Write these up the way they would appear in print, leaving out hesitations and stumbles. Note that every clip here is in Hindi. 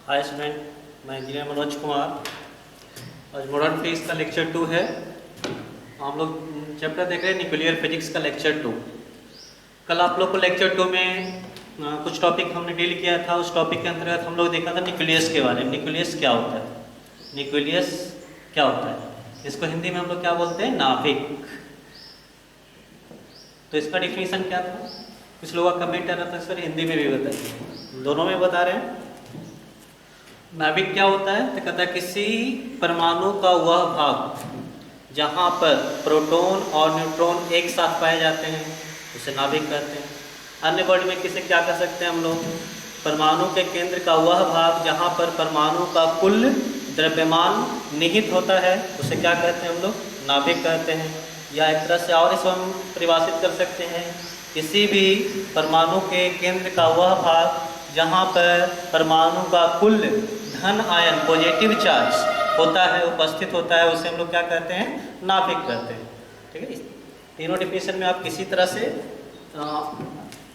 हाय स्टूडेंट, मैं इंजीनियर मनोज कुमार। आज मॉडर्न फिजिक्स का लेक्चर 2 है। हम लोग चैप्टर देख रहे हैं न्यूक्लियर फिजिक्स का लेक्चर 2। कल आप लोग को लेक्चर 2 में कुछ टॉपिक हमने डील किया था। उस टॉपिक के अंतर्गत हम लोग देखा था न्यूक्लियस के बारे में। न्यूक्लियस क्या होता है, न्यूक्लियस क्या होता है, इसको हिंदी में हम लोग क्या बोलते हैं, नाभिक। तो इसका डिफिनीशन क्या था? कुछ लोगों का कमेंट आ रहा था सर हिंदी में भी बताइए। दोनों में बता रहे हैं। नाभिक क्या होता है तो कहता है किसी परमाणु का वह भाग जहाँ पर प्रोटॉन और न्यूट्रॉन एक साथ पाए जाते हैं उसे नाभिक कहते हैं। अन्य वर्ड में किसे क्या कह सकते हैं हम लोग, परमाणु के केंद्र का वह भाग जहाँ पर परमाणु का कुल द्रव्यमान निहित होता है उसे क्या कहते हैं हम लोग, नाभिक कहते हैं। या एक तरह से और इसको हम परिभाषित कर सकते हैं, किसी भी परमाणु के केंद्र का वह भाग जहाँ पर परमाणु का कुल धन आयन पॉजिटिव चार्ज होता है, उपस्थित होता है, उसे हम लोग क्या कहते हैं, नाभिक कहते हैं। ठीक है, तीनों डिफिनेशन में आप किसी तरह से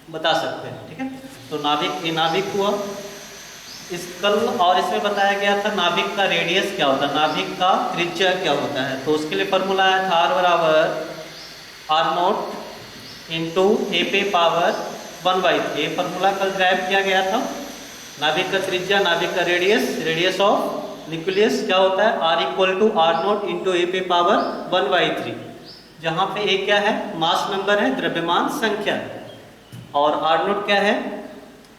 बता सकते हैं। ठीक है, तो नाभिक, ये नाभिक हुआ। इस कल और इसमें बताया गया था नाभिक का रेडियस क्या होता है, नाभिक का त्रिज्या क्या होता है। तो उसके लिए फॉर्मूला आया था R बराबर R0 इंटू ए पे पावर 1/3। ये फॉर्मूला कल ड्राइव किया गया था। नाभिक का त्रिज्या, नाभिक का रेडियस, रेडियस ऑफ न्यूक्लियस क्या होता है, R equal to R0 into A पे पावर 1/3। जहाँ पे ए क्या है, मास नंबर है, द्रव्यमान संख्या है, और R0 क्या है,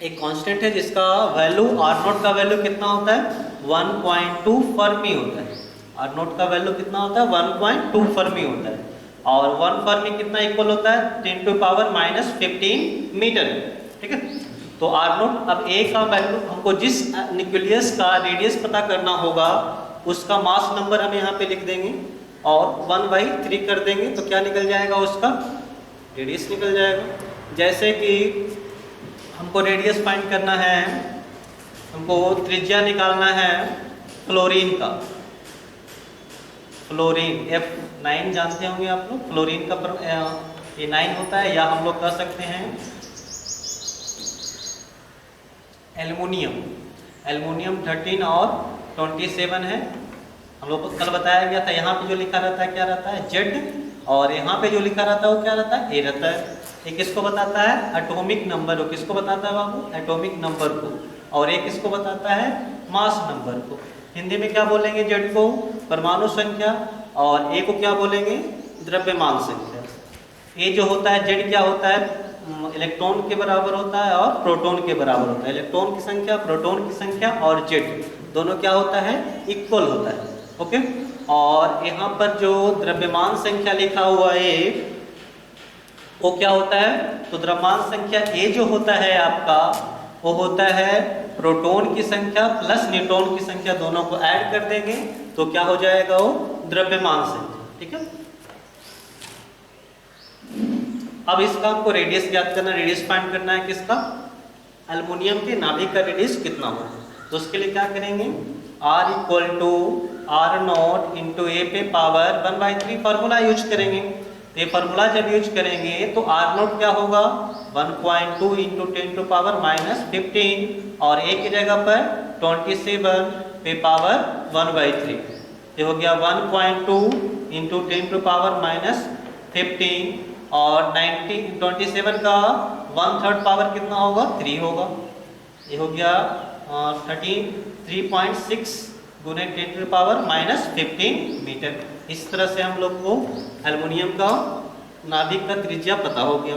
एक कांस्टेंट है जिसका वैल्यू, R0 का वैल्यू कितना होता है, 1.2 फर्मी होता है। R0 का वैल्यू कितना होता है, 1.2 फर्मी होता है। और 1 फर्मी कितना इक्वल होता है, 10 टू पावर -15 मीटर। ठीक है, तो R0, अब ए का वैल्यू हमको जिस न्यूक्लियस का रेडियस पता करना होगा उसका मास नंबर हम यहाँ पे लिख देंगे और 1/3 कर देंगे तो क्या निकल जाएगा, उसका रेडियस निकल जाएगा। जैसे कि हमको रेडियस फाइंड करना है, हमको त्रिज्या निकालना है फ्लोरीन का। फ्लोरीन F9 जानते होंगे आप लोग, फ्लोरीन का ये 9 होता है, या हम लोग कह सकते हैं एल्युमिनियम। एल्युमिनियम 13 और 27 है। हम लोग को कल बताया गया था, यहाँ पे जो लिखा रहता है क्या रहता है, Z, और यहाँ पे जो लिखा रहता है वो क्या रहता है, A रहता है। एक किसको बताता है, एटॉमिक नंबर को। किसको बताता है बाबू, एटॉमिक नंबर को। और एक किसको बताता है, मास नंबर को। हिंदी में क्या बोलेंगे, Z को परमाणु संख्या, और A को क्या बोलेंगे, द्रव्यमान संख्या। A जो होता है, Z क्या होता है, इलेक्ट्रॉन के बराबर होता है और प्रोटॉन के बराबर होता है। इलेक्ट्रॉन की संख्या, प्रोटॉन की संख्या और Z दोनों क्या होता है, इक्वल होता है। ओके, और यहाँ पर जो द्रव्यमान संख्या लिखा हुआ है वो क्या होता है, तो द्रव्यमान संख्या A जो होता है आपका, वो होता है प्रोटॉन की संख्या प्लस न्यूट्रॉन की संख्या, दोनों को ऐड कर देंगे तो क्या हो जाएगा, वो द्रव्यमान संख्या। ठीक है, अब इसका हमको रेडियस ज्ञात करना, रेडियस फाइंड करना है किसका, एल्युमिनियम के नाभिक का रेडियस कितना होगा। तो उसके लिए क्या करेंगे, R equal to R0 into A पे पावर 1/3 फार्मूला यूज करेंगे। ये फार्मूला जब यूज करेंगे तो R0 क्या होगा, 1.2 इंटू 10 टू पावर -15, और ए की जगह पर 27 पे पावर 1/3। ये हो गया 1.2 इंटू 10 टू पावर -15, और 27 का 1/3 पावर कितना होगा, 3 होगा। ये हो गया 3.6 गुने 10 टू पावर -15 मीटर। इस तरह से हम लोग को एल्युमिनियम का नाभिक का त्रिज्या पता हो गया।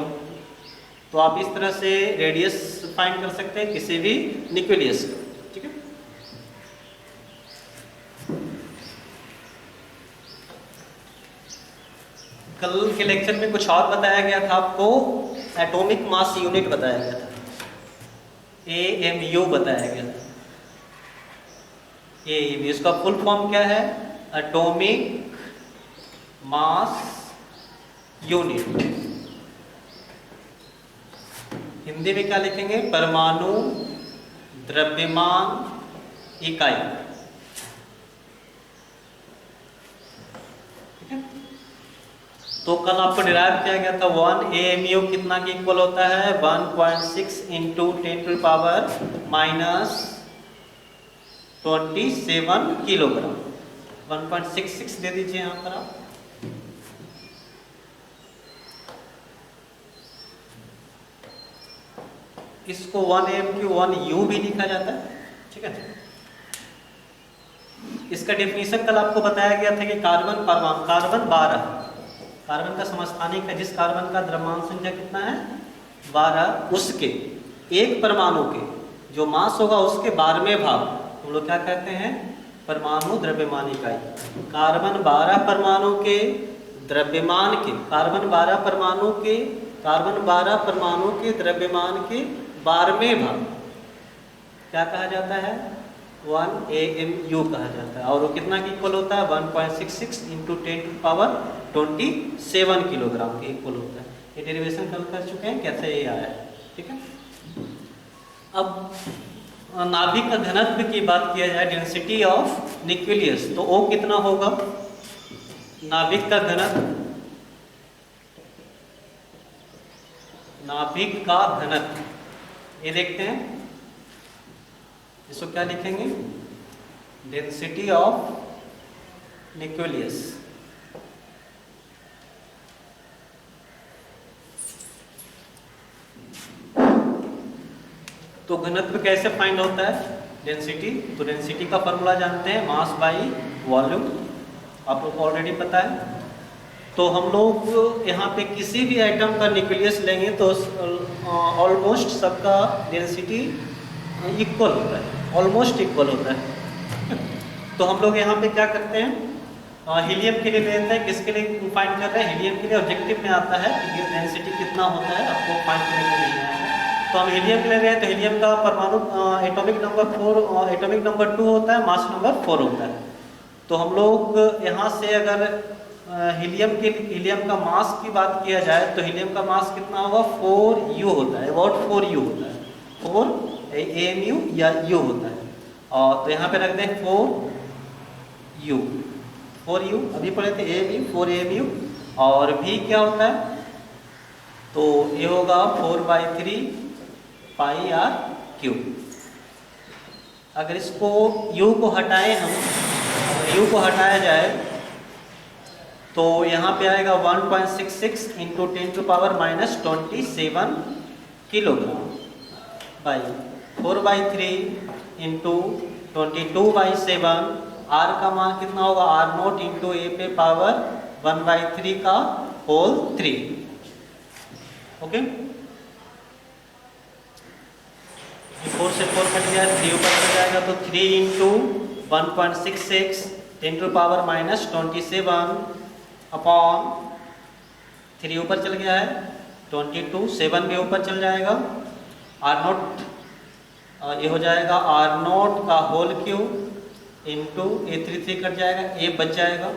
तो आप इस तरह से रेडियस फाइंड कर सकते हैं किसी भी न्यूक्लियस का। ठीक है, कल के लेक्चर में कुछ और बताया गया था आपको, एटॉमिक मास यूनिट बताया गया था, AMU बताया गया था। AMU इसका फुल फॉर्म क्या है, एटॉमिक मास यूनिट। हिंदी में क्या लिखेंगे, परमाणु द्रव्यमान इकाई। ठीक है, तो कल आपको डिराइव किया गया था 1 AMU कितना के इक्वल होता है, 1.6 इंटू 10 टू पावर 27 किलोग्राम। 1.66 दे दीजिए यहाँ पर आप। इसको 1m³ 1u भी लिखा जाता है, ठीक है। इसका डेफिनेशन कल आपको बताया गया था कि कार्बन परमाणु, कार्बन 12, कार्बन का समस्थानिक है, जिस कार्बन का द्रव्यमान संख्या कितना है 12, उसके एक परमाणु के जो मास होगा उसके 12वें भाग हम लोग क्या कहते हैं, परमाणु द्रव्यमान इकाई। कार्बन 12 परमाणु के द्रव्यमान के, कार्बन 12 परमाणु के, कार्बन 12 परमाणु के द्रव्यमान के 12वें भाग क्या कहा जाता है, 1 AMU कहा जाता है। और वो कितना की इक्वल होता है, 1.66 × 10⁻27 किलोग्राम के इक्वल होता है। ये डेरिवेशन कल कर चुके हैं, कैसे ये आया है, ठीक है। अब नाभिक का घनत्व की बात किया जाए, डेंसिटी ऑफ न्यूक्लियस, तो वो कितना होगा, नाभिक का घनत्व, नाभिक का घनत्व ये देखते हैं, इसको क्या लिखेंगे, डेंसिटी ऑफ न्यूक्लियस। तो घनत्व कैसे फाइंड होता है, डेंसिटी, तो डेंसिटी का फॉर्मूला जानते हैं, मास बाई वॉल्यूम, आपको ऑलरेडी पता है। तो हम लोग यहाँ पे किसी भी आइटम का न्यूक्लियस लेंगे तो ऑलमोस्ट सबका डेंसिटी इक्वल होता है, ऑलमोस्ट इक्वल होता है। तो हम लोग यहाँ पे क्या करते हैं, हीलियम के लिए लेते हैं, किसके लिए फाइंड कर रहे हैं, हीलियम के लिए। ऑब्जेक्टिव में आता है कि डेंसिटी कितना होता है, आपको फाइंड करने को नहीं आएगा। तो हम हीलियम ले रहे हैं, तो हीलियम का परमाणु एटॉमिक नंबर 4, एटॉमिक नंबर 2 होता है, मास नंबर 4 होता है। तो हम लोग यहाँ से अगर हीलियम का मास की बात किया जाए तो हीलियम का मास कितना होगा, 4u होता है, अबाउट 4u होता है, 4 AMU या u होता है। और तो यहाँ पे रख दें 4u, अभी पढ़े थे AMU, 4 AMU। और v क्या होता है, तो ये होगा 4/3 πr³। अगर इसको u को हटाएं हम, u को हटाया जाए तो यहाँ पे आएगा 1.66 × 10⁻⁻27 किलोग्राम बाई 4/3 × 22/7। r का मान कितना होगा, r0 × a पे पावर 1/3 का होल 3। ओके, 4 से 4 कट गया, 3 ऊपर चल जाएगा, तो 3 × 1.66 10⁻⁻27 अपॉन 3 ऊपर चल गया है, 22, 7 भी ऊपर चल जाएगा, r0 ये हो जाएगा r0 का whole cube into a3 cut जाएगा, a बच जाएगा।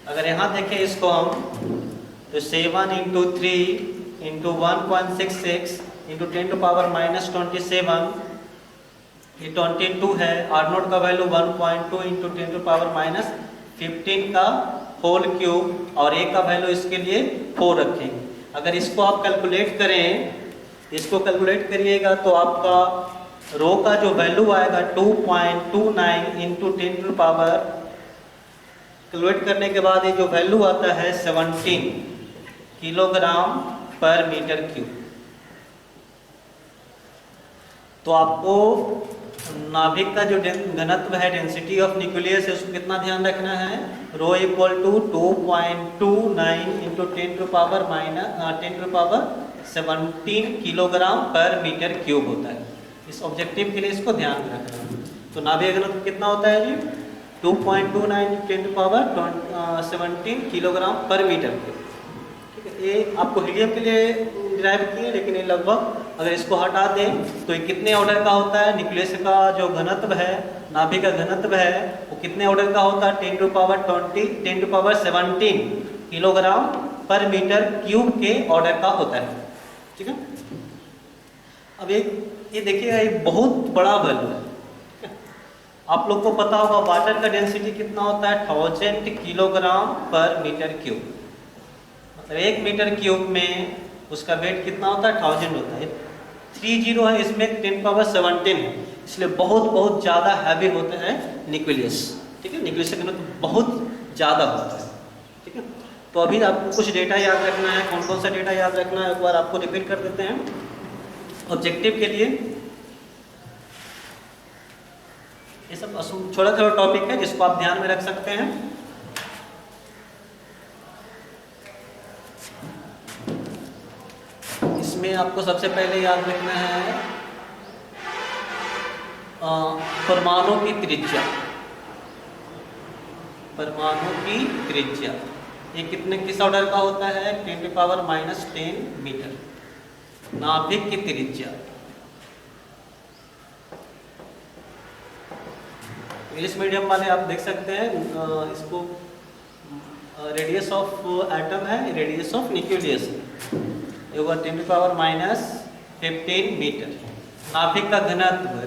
अगर यहाँ देखें इसको हम, तो 7 × 3 × 1.66 × 10⁻⁻27, ये 22 है, r0 का वैल्यू 1.2 × 10⁻⁻15 का होल क्यूब, और a का वैल्यू इसके लिए 4 रखेंगे। अगर इसको आप कैलकुलेट करें, इसको कैलकुलेट करिएगा तो आपका रो का जो वैल्यू आएगा 2.29 × 10⁻, कैलकुलेट करने के बाद ये जो वैल्यू आता है 17 किलोग्राम पर मीटर क्यूब। तो आपको नाभिक का जो घनत्व है, डेंसिटी ऑफ न्यूक्लियस है, उसको कितना ध्यान रखना है, रो इक्वल टू 2.29 × 10⁻17 किलोग्राम पर मीटर क्यूब होता है। इस ऑब्जेक्टिव के लिए इसको ध्यान में रखना है। तो नाभिक घनत्व कितना होता है जी, 2.29 × 10⁻17 किलोग्राम पर मीटर क्यूब। ठीक है, ये आपको हीलियम के लिए डिराइव किए, लेकिन ये लगभग अगर इसको हटा दें तो ये कितने ऑर्डर का होता है, न्यूक्लियस का जो घनत्व है, नाभिक का घनत्व है, वो कितने ऑर्डर का होता है, 10⁻17 किलोग्राम पर मीटर क्यूब के ऑर्डर का होता है। ठीक है, अब ये देखिएगा, ये बहुत बड़ा वैल्यू है। आप लोग को पता होगा वाटर का डेंसिटी कितना होता है, 1000 किलोग्राम पर मीटर क्यूब। मतलब 1 मीटर क्यूब में उसका वेट कितना होता है, 1000 होता है। 30 है, इसमें 10⁻17 है, इसलिए बहुत बहुत ज़्यादा हैवी होते हैं न्यूक्लियस, ठीक है। न्यूक्लियस का घनत्व बहुत ज़्यादा होता है, ठीक है। तो अभी आपको कुछ डेटा याद रखना है। कौन कौन सा डेटा याद रखना है एक बार आपको रिपीट कर देते हैं ऑब्जेक्टिव के लिए। ये सब छोटा छोटा टॉपिक है जिसको आप ध्यान में रख सकते हैं। इसमें आपको सबसे पहले याद रखना है परमाणु की त्रिज्या। परमाणु की त्रिज्या ये किस ऑर्डर का होता है? 10⁻⁻10 मीटर। नाभिक की त्रिज्या इंग्लिश मीडियम वाले आप देख सकते हैं इसको रेडियस ऑफ एटम है, रेडियस ऑफ न्यूक्लियस है। ये होगा 10⁻15 मीटर। नाभिक का घनत्व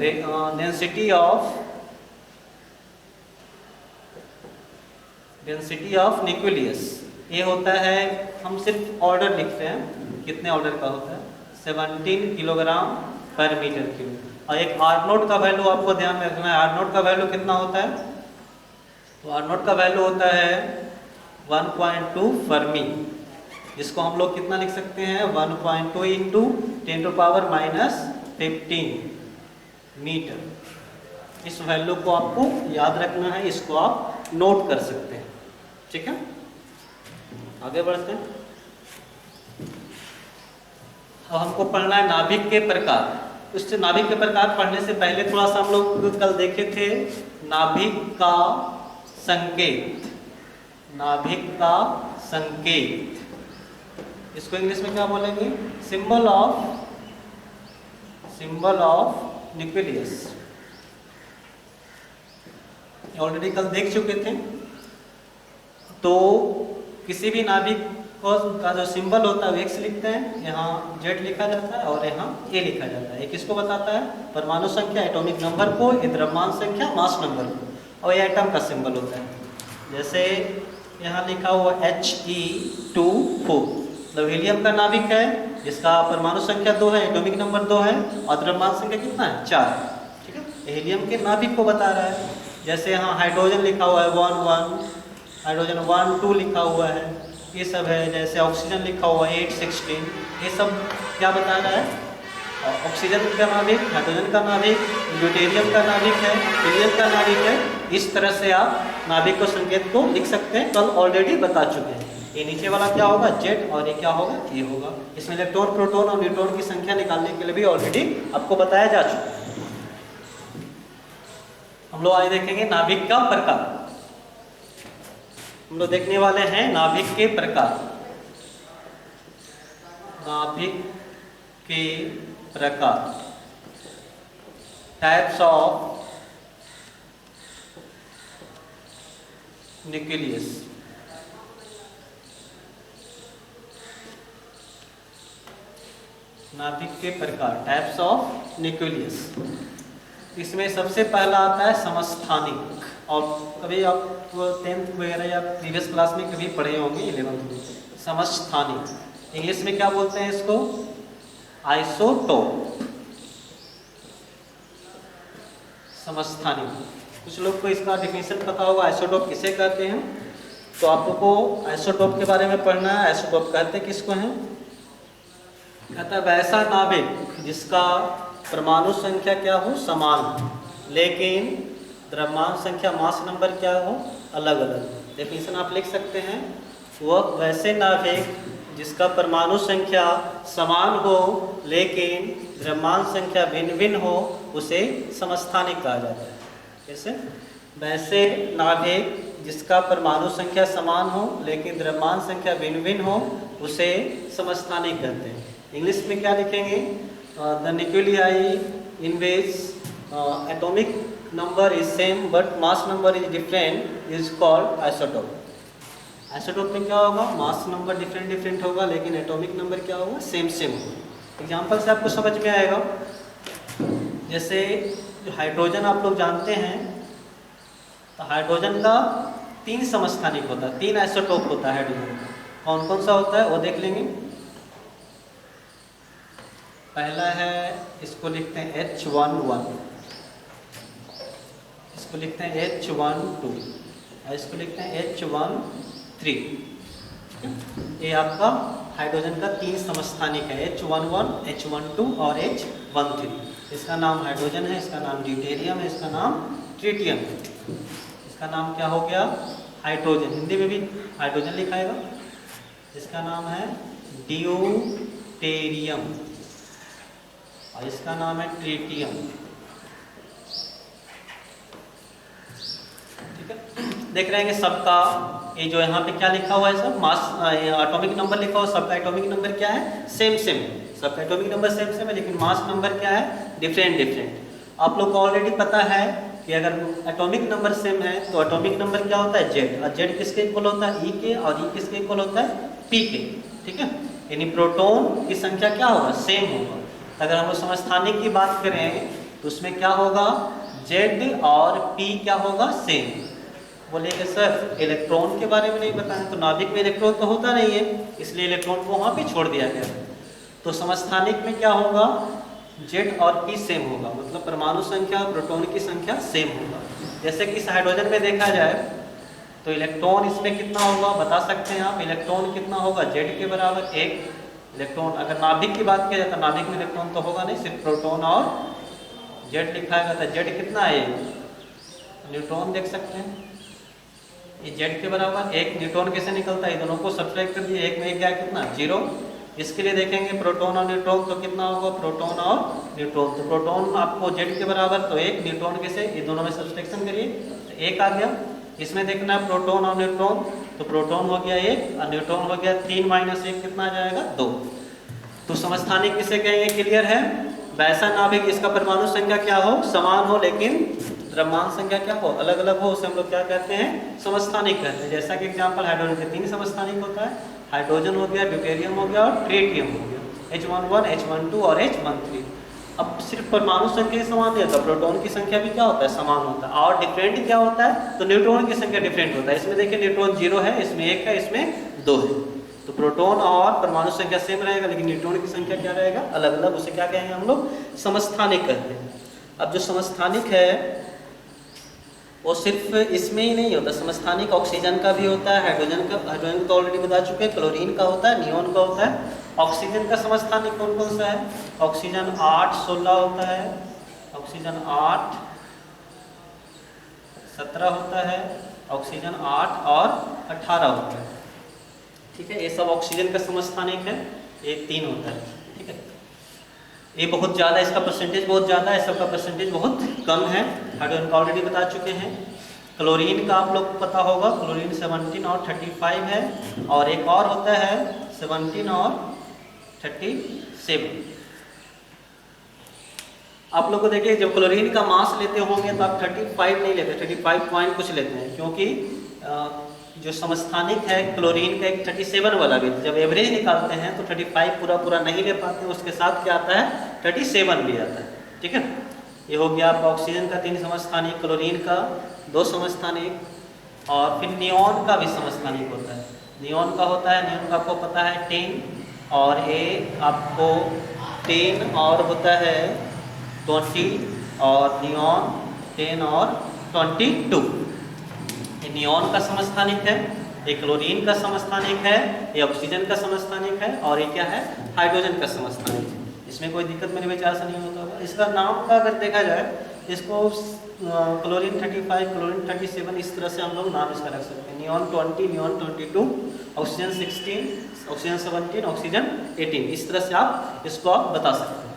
डेंसिटी ऑफ न्यूक्लियस ये होता है, हम सिर्फ ऑर्डर लिखते हैं कितने ऑर्डर का होता है, 17 किलोग्राम पर मीटर क्यूब। और एक आर नोट का वैल्यू आपको ध्यान में रखना है। आर नोट का वैल्यू कितना होता है? तो आर नोट का वैल्यू होता है 1.2 फर्मी, जिसको हम लोग कितना लिख सकते हैं? 1.2 इंटू 10⁻⁻15 मीटर। इस वैल्यू को आपको याद रखना है, इसको आप नोट कर सकते हैं, ठीक है। आगे बढ़ते हैं। अब हमको पढ़ना है नाभिक के प्रकार। उससे नाभिक के प्रकार पढ़ने से पहले थोड़ा सा हम लोग कल देखे थे नाभिक का संकेत। नाभिक का संकेत इसको इंग्लिश में क्या बोलेंगे? Symbol of nucleus. ऑलरेडी कल देख चुके थे। तो किसी भी नाभिक का जो सिंबल होता है वो एक्स लिखते हैं, यहाँ जेड लिखा जाता है और यहाँ ए लिखा जाता है। ये किसको बताता है? परमाणु संख्या, एटॉमिक नंबर को, ये द्रव्यमान संख्या, मास नंबर को, और ये एटम का सिंबल होता है। जैसे यहाँ लिखा हुआ He2O, मतलब हीलियम का नाभिक है जिसका परमाणु संख्या 2 है, एटॉमिक नंबर 2 है और द्रव्यमान संख्या कितना है? 4, ठीक है। हीलियम के नाभिक को बता रहा है। जैसे यहाँ हाइड्रोजन लिखा हुआ है 1 हाइड्रोजन 1 2 लिखा हुआ है, ये सब है। जैसे ऑक्सीजन लिखा हुआ है 8 16, ये सब क्या बता रहा है? ऑक्सीजन का नाभिक, हाइड्रोजन का नाभिक, ड्यूटेरियम का नाभिक है, हीलियम का नाभिक है। इस तरह से आप नाभिक को संकेत को लिख सकते हैं, कल ऑलरेडी बता चुके हैं। ये नीचे वाला क्या होगा? जेड, और ये क्या होगा? ए होगा। इसमें इलेक्ट्रॉन, प्रोटॉन और न्यूट्रॉन की संख्या निकालने के लिए भी ऑलरेडी आपको बताया जा चुका है। हम लोग आज देखेंगे नाभिक का प्रकार। हम लोग देखने वाले हैं नाभिक के प्रकार। नाभिक के प्रकार, टाइप्स ऑफ न्यूक्लियस। नाभिक के प्रकार, टाइप्स ऑफ न्यूक्लियस। इसमें सबसे पहला आता है समस्थानिक। और कभी आप 10th वगैरह या प्रीवियस क्लास में कभी पढ़े होंगे 11th में। समस्थानिक इंग्लिश में क्या बोलते हैं इसको? आइसोटोप। समस्थानिक, कुछ लोग को इसका डिफिनेशन पता होगा आइसोटोप किसे कहते हैं। तो आपको आइसोटोप के बारे में पढ़ना है। आइसोटोप कहते किसको हैं? कहता है वैसा नाभिक जिसका परमाणु संख्या क्या हो? समान, लेकिन द्रव्यमान संख्या, मास नंबर क्या हो? अलग अलग। डेफिनेशन आप लिख सकते हैं, वह वैसे नाभिक जिसका परमाणु संख्या समान हो लेकिन द्रव्यमान संख्या भिन्न भिन्न हो, उसे समस्थानिक कहा जाता है। कैसे? वैसे नाभिक जिसका परमाणु संख्या समान हो लेकिन द्रव्यमान संख्या भिन्न भिन्न हो, उसे समस्थानिक कहते हैं। इंग्लिश में क्या लिखेंगे? The nuclei in which atomic number is same but mass number is different is called isotope. Isotope में क्या होगा? मास नंबर डिफरेंट होगा लेकिन एटॉमिक नंबर क्या होगा? सेम होगा। एग्जांपल से आपको समझ में आएगा। जैसे जो हाइड्रोजन आप लोग जानते हैं, तो हाइड्रोजन का 3 समस्थानिक होता है, 3 आइसोटोप होता है हाइड्रोजन का। कौन कौन सा होता है वो देख लेंगे। पहला है, इसको लिखते हैं H11, इसको लिखते हैं H12 और इसको लिखते हैं H13। ये आपका हाइड्रोजन का 3 समस्थानिक है, H11, H12 और H13। इसका नाम हाइड्रोजन है, इसका नाम ड्यूटेरियम है, इसका नाम ट्रिटियम है। इसका नाम क्या हो गया? हाइड्रोजन। हिंदी में भी हाइड्रोजन लिखाएगा। इसका नाम है ड्यूटेरियम और इसका नाम है ट्रिटियम। ठीक है, देख रहे हैं कि सबका ये जो यहाँ पे क्या लिखा हुआ है, सब मास एटॉमिक नंबर लिखा हुआ, सबका एटॉमिक नंबर क्या है? Same same. सबका एटॉमिक नंबर सेम सेम है, लेकिन मास नंबर क्या है? Different different. आप लोग को ऑलरेडी पता है कि अगर एटॉमिक नंबर सेम है तो एटॉमिक नंबर क्या होता है? जेड। और जेड किसके इक्वल होता है? ई के। और ई किसके इक्वल होता है? पी के। ठीक है, यानी प्रोटॉन की संख्या क्या होगा? सेम होगा। अगर हम लोग समस्थानिक की बात करें तो उसमें क्या होगा? जेड और पी क्या होगा? सेम। बोलेंगे सर इलेक्ट्रॉन के बारे में नहीं बताएं, तो नाभिक में इलेक्ट्रॉन तो होता नहीं है, इसलिए इलेक्ट्रॉन को वहाँ पे छोड़ दिया गया। तो समस्थानिक में क्या होगा? जेड और पी सेम होगा, मतलब परमाणु संख्या और प्रोटॉन की संख्या सेम होगा। जैसे कि इस हाइड्रोजन में देखा जाए तो इलेक्ट्रॉन इसमें कितना होगा बता सकते हैं आप? इलेक्ट्रॉन कितना होगा? जेड के बराबर 1 इलेक्ट्रॉन। अगर नाभिक की बात किया जाए तो नाभिक में इलेक्ट्रॉन तो होगा नहीं, सिर्फ प्रोटॉन और जेड लिखाएगा। तो जेड कितना है? न्यूट्रॉन देख सकते हैं, ये जेड के बराबर 1। न्यूट्रॉन कैसे निकलता है? दोनों को सब्ट्रैक्ट कर दिए, 1 में 1 गया कितना? 0। इसके लिए देखेंगे प्रोटॉन और न्यूट्रॉन तो कितना होगा? प्रोटॉन और न्यूट्रॉन। तो प्रोटॉन आपको जेड के बराबर तो 1, न्यूट्रॉन कैसे? ये दोनों में सब्ट्रैक्शन करिए तो 1 आ गया। इसमें देखना है प्रोटॉन और न्यूट्रॉन, तो प्रोटॉन हो गया 1 और न्यूट्रॉन हो गया 3 - 1 कितना आ जाएगा? 2। तो समस्थानिक किसे कहेंगे? क्लियर है? वैसा नाभिक जिसका परमाणु संख्या क्या हो? समान हो, लेकिन द्रव्यमान संख्या क्या हो? अलग अलग हो, उसे हम लोग क्या कहते हैं? समस्थानिक कहते हैं। जैसा कि एग्जांपल हाइड्रोजन के 3 समस्थानिक होता है, हाइड्रोजन हो गया, ड्यूटेरियम हो गया और ट्रिटियम हो गया, H11, H12 और H13। अब सिर्फ परमाणु संख्या समान नहीं होता, प्रोटॉन की संख्या भी क्या होता है? समान होता है। और डिफरेंट क्या होता है? तो न्यूट्रॉन की संख्या डिफरेंट होता है। इसमें देखिए न्यूट्रॉन 0 है, इसमें 1 है, इसमें 2 है। तो प्रोटॉन और परमाणु संख्या सेम रहेगा, लेकिन न्यूट्रॉन की संख्या क्या रहेगा? अलग अलग। उसे क्या कहेंगे हम लोग? समस्थानिक कहते हैं। अब जो समस्थानिक है वो सिर्फ इसमें ही नहीं होता, समस्थानिक ऑक्सीजन का भी होता है, हाइड्रोजन का तो ऑलरेडी बता चुके हैं, क्लोरीन का होता है, नियोन का होता है। ऑक्सीजन का समस्थानिक कौन कौन सा है? ऑक्सीजन 8, 16 होता है, ऑक्सीजन 8, 17 होता है, ऑक्सीजन 8 और 18 होता है। ठीक है, ये सब ऑक्सीजन का समस्थानिक है। एक 3 होता है। ठीक है, ये बहुत ज़्यादा, इसका परसेंटेज बहुत ज़्यादा है, सबका परसेंटेज बहुत कम है। हाइड्रोजन का ऑलरेडी बता चुके हैं। क्लोरीन का आप लोग को पता होगा, क्लोरीन 17 और 35 है, और एक और होता है 17 और 37। आप लोग को देखिए जब क्लोरीन का मास लेते होंगे तो आप 35 नहीं लेते, 35 पॉइंट कुछ लेते हैं, क्योंकि जो समस्थानिक है क्लोरीन का एक 37 वाला भी, जब एवरेज निकालते हैं तो 35 पूरा नहीं ले पाते हैं, उसके साथ क्या आता है? 37 भी आता है। ठीक है, ये हो गया आपका ऑक्सीजन का 3 समस्थानिक, क्लोरीन का 2 समस्थानिक, और फिर नियोन का भी समस्थानिक होता है। नियोन का होता है, नियोन का आपको पता है 10, और ये आपको 10 और होता है 20, और नियोन 10 और 22। ये नियोन का समस्थानिक है, ये क्लोरीन का समस्थानिक है, ये ऑक्सीजन का समस्थानिक है, और ये क्या है? हाइड्रोजन का समस्थानिक है। इसमें कोई दिक्कत मेरे विचार से नहीं होता होगा। इसका नाम का अगर देखा जाए, इसको क्लोरीन 35, क्लोरीन 37, इस तरह से हम लोग नाम इसका रख सकते हैं। Neon 20, neon 22, oxygen 16, oxygen 17, oxygen 18, इस तरह से आप इसको आप बता सकते हैं।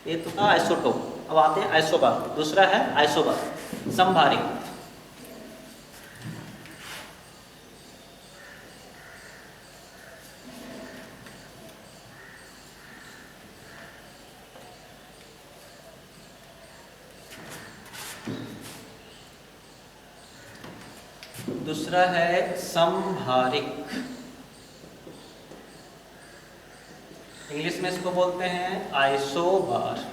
ये तो था आइसोटोप। अब आते हैं आइसोबार। दूसरा है आइसोबार, समभारी। दूसरा है समभारिक, इंग्लिश में इसको बोलते हैं आइसोबार।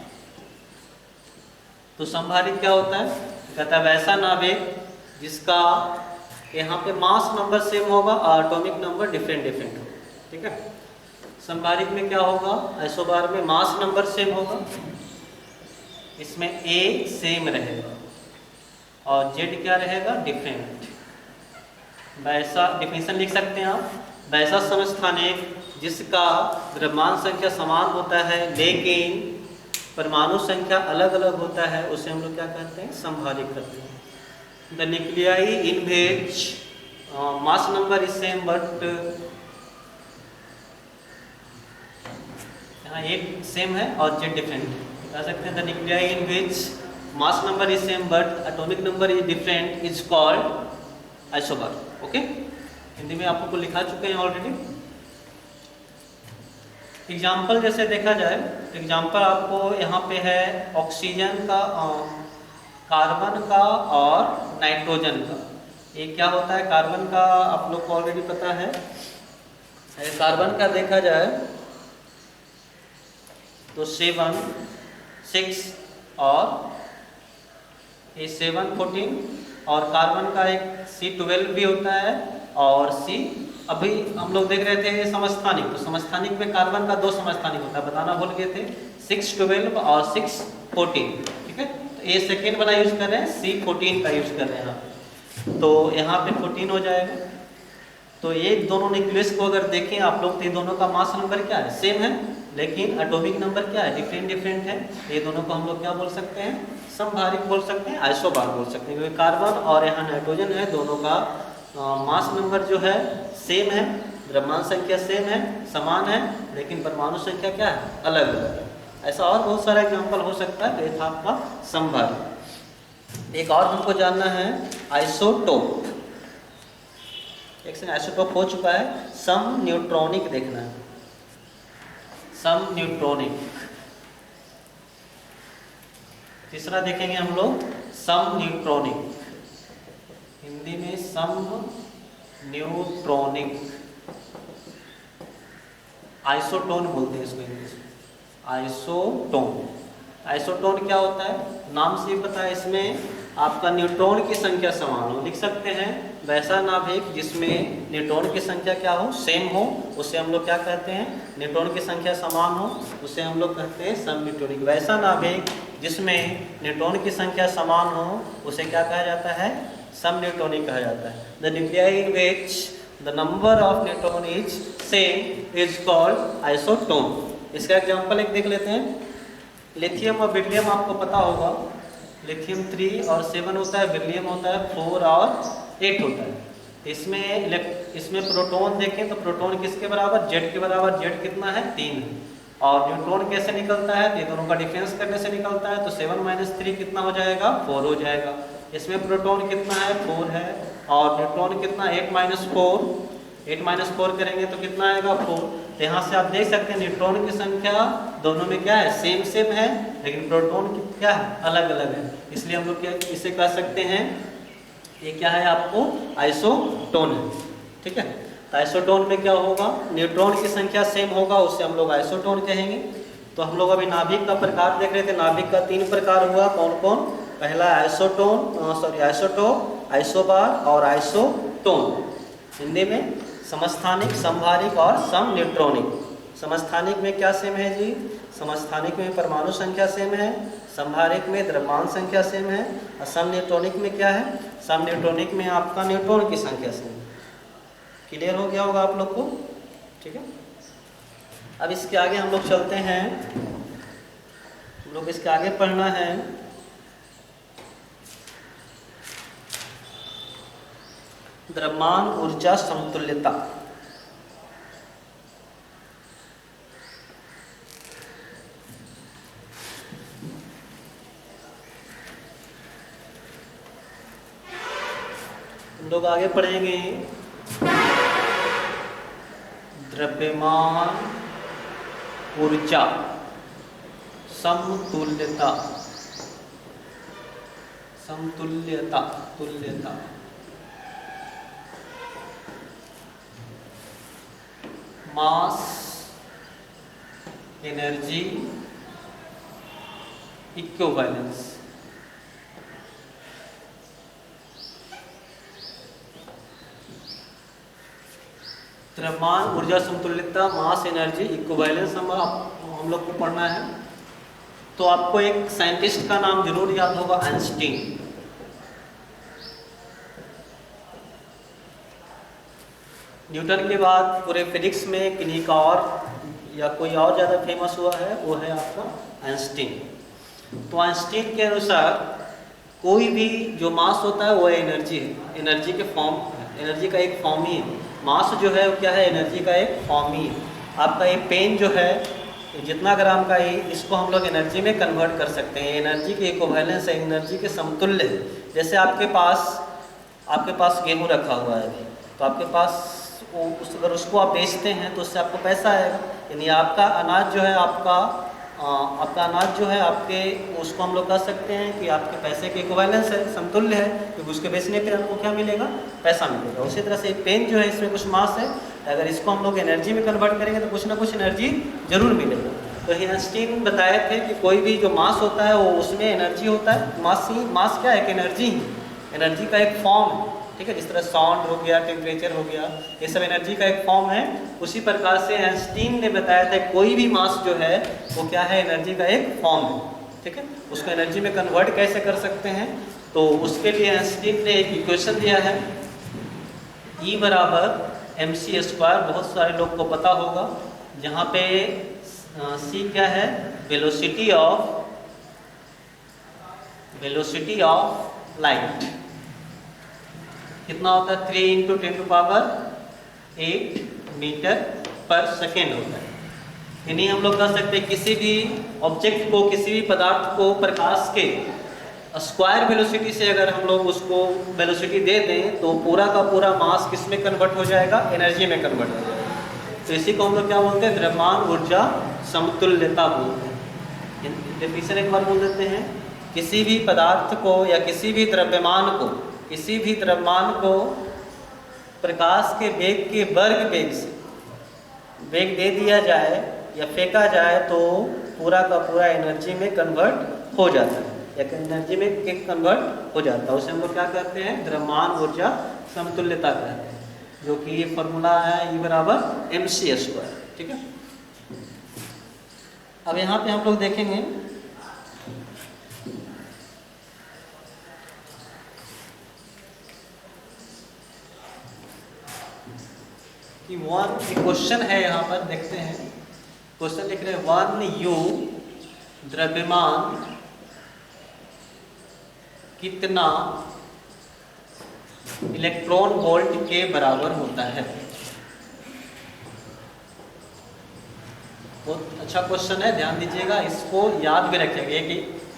तो समभारिक क्या होता है? कहता है वैसा नाभिक जिसका यहाँ पे मास नंबर सेम होगा और एटॉमिक नंबर डिफरेंट होगा। ठीक है, समभारिक में क्या होगा? आइसोबार में मास नंबर सेम होगा, इसमें A सेम रहेगा और जेड क्या रहेगा, डिफरेंट। वैसा डिफिनेशन लिख सकते हैं आप, वैसा समस्थानिक जिसका द्रव्यमान संख्या समान होता है लेकिन परमाणु संख्या अलग अलग होता है, उसे हम लोग क्या कहते हैं, समभारिक कहते हैं। The nuclei in which mass number is same but, यहाँ एक सेम है और जेड डिफरेंट है, कह सकते हैं the nuclei in which mass number is same but atomic number is different is called isobar. Okay, Hindi में आपको लिखा चुके हैं ऑलरेडी। एग्जाम्पल जैसे देखा जाए, एग्जाम्पल आपको यहाँ पे है ऑक्सीजन का, कार्बन का और नाइट्रोजन का। ये क्या होता है, कार्बन का आप लोग को ऑलरेडी पता है। कार्बन का देखा जाए तो 7, 6 और ये 7, 14 और कार्बन का एक C12 भी होता है और C, अभी हम लोग देख रहे थे समस्थानिक, तो समस्थानिक में कार्बन का 2 समस्थानिक होता है, बताना भूल गए थे, 6, 12 और 6, 14। ठीक है, तो ये सेकेंड वाला यूज कर रहे हैं, C14 का यूज कर रहे हैं यहाँ, तो यहाँ पे 14 हो जाएगा। तो ये दोनों न्यूक्लियस को अगर देखें आप लोग तो ये दोनों का मास नंबर क्या है, सेम है, लेकिन एटॉमिक नंबर क्या है, डिफरेंट है। ये दोनों को हम लोग क्या बोल सकते हैं, समभारिक बोल सकते हैं, आइसोबार बोल सकते हैं, क्योंकि कार्बन और यहाँ नाइट्रोजन है, दोनों का मास नंबर जो है सेम है, द्रव्यमान संख्या सेम है, समान है, लेकिन परमाणु संख्या क्या है, अलग अलग है। ऐसा और बहुत सारा एग्जाम्पल हो सकता है, तो ये था आपका समभारिक। एक और हमको जानना है आइसोटोप। एक से आइसोटोप हो चुका है, सम न्यूट्रॉनिक देखना है, सम न्यूट्रॉनिक। तीसरा देखेंगे हम लोग सम न्यूट्रॉनिक, हिंदी में सम न्यूट्रॉनिक, आइसोटोन बोलते हैं इसको इंग्लिश में, आइसोटोन। आइसोटोन क्या होता है, नाम से ही पता है, इसमें आपका न्यूट्रॉन की संख्या समान हो, लिख सकते हैं वैसा नाभिक जिसमें न्यूट्रॉन की संख्या क्या हो, सेम हो, उसे हम लोग क्या कहते हैं, न्यूट्रॉन की संख्या समान हो, उसे हम लोग कहते हैं सम न्यूट्रॉनिक। वैसा नाभिक जिसमें न्यूट्रॉन की संख्या समान हो, उसे क्या कहा जाता है, सम न्यूट्रॉनिक कहा जाता है। The nuclei in which the number of neutron is same is called isotone. इसका एग्जांपल एक देख लेते हैं। लिथियम और बेरिलियम आपको पता होगा, लिथियम 3 और 7 होता है, बेरिलियम होता है 4 और 8 होता है। इसमें प्रोटॉन देखें तो प्रोटॉन किसके बराबर, जेड के बराबर, जेड कितना है, 3 है। और न्यूट्रॉन कैसे निकलता है, ये दोनों का डिफरेंस करने से निकलता है, तो 7 - 3 कितना हो जाएगा, 4 हो जाएगा। इसमें प्रोटॉन कितना है, 4 है, और न्यूट्रॉन कितना, 8 - 4, 8 - 4 करेंगे तो कितना आएगा, 4। तो यहाँ से आप देख सकते हैं न्यूट्रॉन की संख्या दोनों में क्या है, सेम है, लेकिन प्रोटॉन की क्या है, अलग अलग है। इसलिए हम लोग क्या इसे कह सकते हैं, ये क्या है आपको, आइसोटोन है। ठीक है, तो आइसोटोन में क्या होगा, न्यूट्रॉन की संख्या सेम होगा, उसे हम लोग आइसोटोन कहेंगे। तो हम लोग अभी नाभिक का प्रकार देख रहे थे, नाभिक का 3 प्रकार हुआ, कौन कौन, पहला आइसोटोप, आइसोबार और आइसोटोन। हिंदी में समस्थानिक, समभारिक और सम न्यूट्रॉनिक। समस्थानिक में क्या सेम है जी, समस्थानिक में परमाणु संख्या सेम है, समभारिक में द्रव्यमान संख्या सेम है, और सम न्यूट्रॉनिक में क्या है, सम न्यूट्रॉनिक में आपका न्यूट्रॉन की संख्या सेम है। क्लियर हो गया होगा आप लोग को, ठीक है। अब इसके आगे हम लोग चलते हैं, हम लोग इसके आगे पढ़ना है द्रव्यमान ऊर्जा समतुल्यता। हम लोग आगे पढ़ेंगे द्रव्यमान ऊर्जा समतुल्यता, तुल्यता। Mass energy equivalence. द्रव्यमान ऊर्जा समतुल्यता, मास एनर्जी इक्विवेलेंस हम लोग को पढ़ना है। तो आपको एक साइंटिस्ट का नाम जरूर याद होगा, आइंस्टीन। न्यूटन के बाद पूरे फिजिक्स में किन्हीं का और या कोई और ज़्यादा फेमस हुआ है, वो है आपका आइंस्टीन। तो आइंस्टीन के अनुसार कोई भी जो मास होता है वो एनर्जी है, एनर्जी के फॉर्म, एनर्जी का एक फॉर्म ही है। मास जो है वो क्या है, एनर्जी का एक फॉर्म ही है। आपका ये पेन जो है जितना ग्राम का ही, इसको हम लोग एनर्जी में कन्वर्ट कर सकते हैं। एनर्जी के इक्विवेलेंस है, एनर्जी के समतुल्य है। जैसे आपके पास गेहूँ रखा हुआ है, तो आपके पास अगर उसको आप बेचते हैं तो उससे आपको पैसा आएगा। यानी आपका अनाज जो है आपका अनाज जो है आपके, उसको हम लोग कह सकते हैं कि आपके पैसे के इक्विवेलेंस है, समतुल्य है, क्योंकि उसके बेचने पे आपको क्या मिलेगा, पैसा मिलेगा। उसी तरह से पेन जो है इसमें कुछ मास है, अगर इसको हम लोग एनर्जी में कन्वर्ट करेंगे तो कुछ ना कुछ एनर्जी जरूर मिलेगा। तो आइंस्टीन बताए थे कि कोई भी जो मास होता है वो उसमें एनर्जी होता है। मास क्या है, एनर्जी, एनर्जी का एक फॉर्म है, ठीक है। जिस तरह साउंड हो गया, टेम्परेचर हो गया, ये सब एनर्जी का एक फॉर्म है। उसी प्रकार से आइंस्टीन ने बताया था कोई भी मास जो है वो क्या है, एनर्जी का एक फॉर्म है, ठीक है। उसको एनर्जी में कन्वर्ट कैसे कर सकते हैं, तो उसके लिए आइंस्टीन ने एक इक्वेशन दिया है, E = mc²। बहुत सारे लोग को पता होगा, जहाँ पे c क्या है, वेलोसिटी ऑफ लाइट। कितना होता है, 3 × 10⁸ मीटर पर सेकेंड होता है। यानी हम लोग कह सकते हैं किसी भी ऑब्जेक्ट को, किसी भी पदार्थ को प्रकाश के स्क्वायर वेलोसिटी से अगर हम लोग उसको वेलोसिटी दे दें तो पूरा का पूरा मास किस में कन्वर्ट हो जाएगा, एनर्जी में कन्वर्ट हो जाएगा। तो इसी को हम लोग क्या बोलते हैं, द्रव्यमान ऊर्जा समतुल्यता बोलते हैं। डेफिनेशन एक बार बोल देते हैं, किसी भी पदार्थ को या किसी भी द्रव्यमान को प्रकाश के वेग के वर्ग वेग से वेग दे दिया जाए या फेंका जाए तो पूरा का पूरा एनर्जी में कन्वर्ट हो जाता है, या एनर्जी में कन्वर्ट हो जाता है। उसे हम लोग क्या कहते हैं, द्रव्यमान ऊर्जा समतुल्यता कहते हैं, जो कि ये फॉर्मूला है E = mc², ठीक है। अब यहाँ पे हम लोग देखेंगे कि एक क्वेश्चन है, यहाँ पर देखते हैं। क्वेश्चन लिख रहे हैं 1U द्रव्यमान कितना इलेक्ट्रॉन वोल्ट के बराबर होता है। बहुत अच्छा क्वेश्चन है, ध्यान दीजिएगा, इसको याद भी रखिएगा।